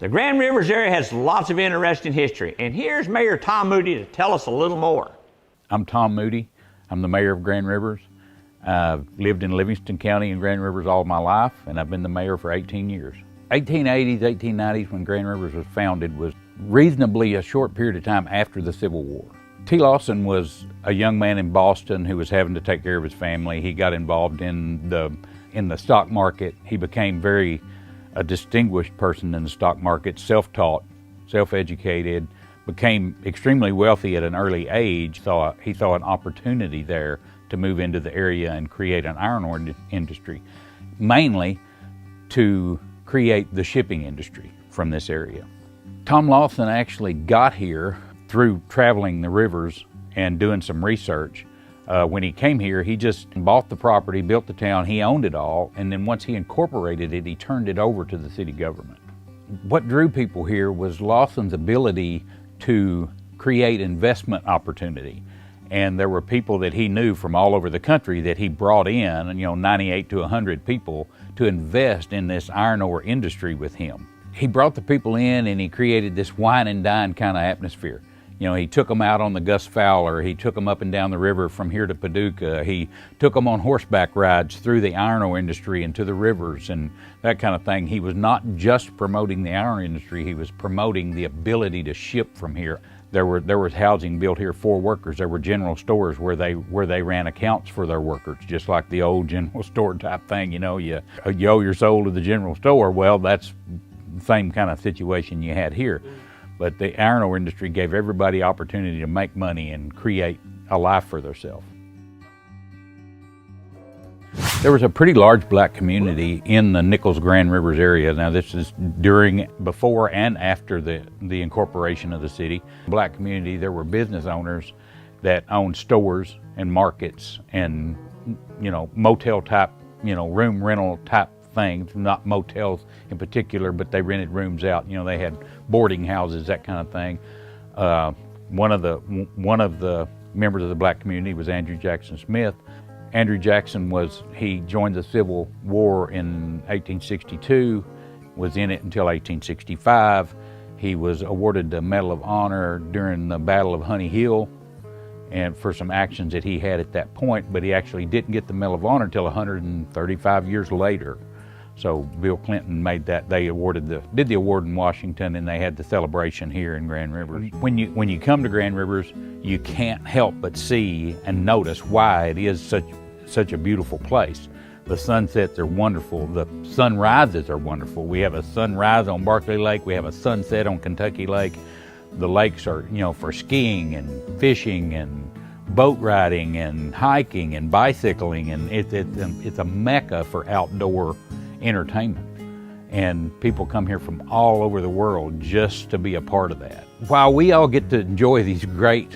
The Grand Rivers area has lots of interesting history, and here's Mayor Tom Moodie to tell us a little more. I'm Tom Moodie. I'm the mayor of Grand Rivers. I've lived in Livingston County and Grand Rivers all my life, and I've been the mayor for 18 years. 1880s, 1890s, when Grand Rivers was founded, was reasonably a short period of time after the Civil War. T. Lawson was a young man in Boston who was having to take care of his family. He got involved in the stock market. He became a distinguished person in the stock market, self-taught, self-educated, became extremely wealthy at an early age. He saw an opportunity there to move into the area and create an iron ore industry, mainly to create the shipping industry from this area. Tom Lawson actually got here through traveling the rivers and doing some research. When he came here, he just bought the property, built the town, he owned it all, and then once he incorporated it, he turned it over to the city government. What drew people here was Lawson's ability to create investment opportunity. And there were people that he knew from all over the country that he brought in, 98 to 100 people, to invest in this iron ore industry with him. He brought the people in and he created this wine and dine kind of atmosphere. He took them out on the Gus Fowler, he took them up and down the river from here to Paducah, he took them on horseback rides through the iron ore industry and to the rivers and that kind of thing. He was not just promoting the iron industry, he was promoting the ability to ship from here. There was housing built here for workers. There were general stores where they ran accounts for their workers, just like the old general store type thing. You owe your soul to the general store. Well, that's the same kind of situation you had here. But the iron ore industry gave everybody opportunity to make money and create a life for themselves. There was a pretty large black community in the Nichols Grand Rivers area. Now this is before and after the incorporation of the city. Black community, there were business owners that owned stores and markets and motel type, room rental type things, not motels in particular, but they rented rooms out. They had boarding houses, that kind of thing. One of the members of the black community was Andrew Jackson Smith. Andrew Jackson he joined the Civil War in 1862, was in it until 1865. He was awarded the Medal of Honor during the Battle of Honey Hill and for some actions that he had at that point, but he actually didn't get the Medal of Honor until 135 years later. So Bill Clinton made that. They did the award in Washington, and they had the celebration here in Grand Rivers. When you come to Grand Rivers, you can't help but see and notice why it is such a beautiful place. The sunsets are wonderful. The sunrises are wonderful. We have a sunrise on Barkley Lake. We have a sunset on Kentucky Lake. The lakes are, for skiing and fishing and boat riding and hiking and bicycling, and it's a mecca for outdoor entertainment. And people come here from all over the world just to be a part of that. While we all get to enjoy this great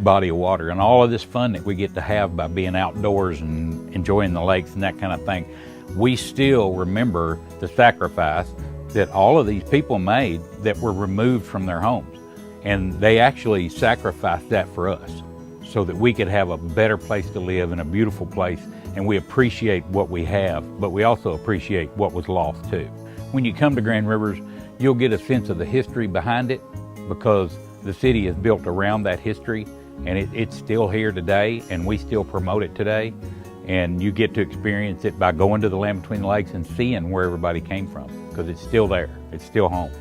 body of water and all of this fun that we get to have by being outdoors and enjoying the lakes and that kind of thing, we still remember the sacrifice that all of these people made that were removed from their homes. And they actually sacrificed that for us so that we could have a better place to live and a beautiful place. And we appreciate what we have, but we also appreciate what was lost too. When you come to Grand Rivers, you'll get a sense of the history behind it because the city is built around that history, and it's still here today, and we still promote it today. And you get to experience it by going to the Land Between the Lakes and seeing where everybody came from, because it's still there, it's still home.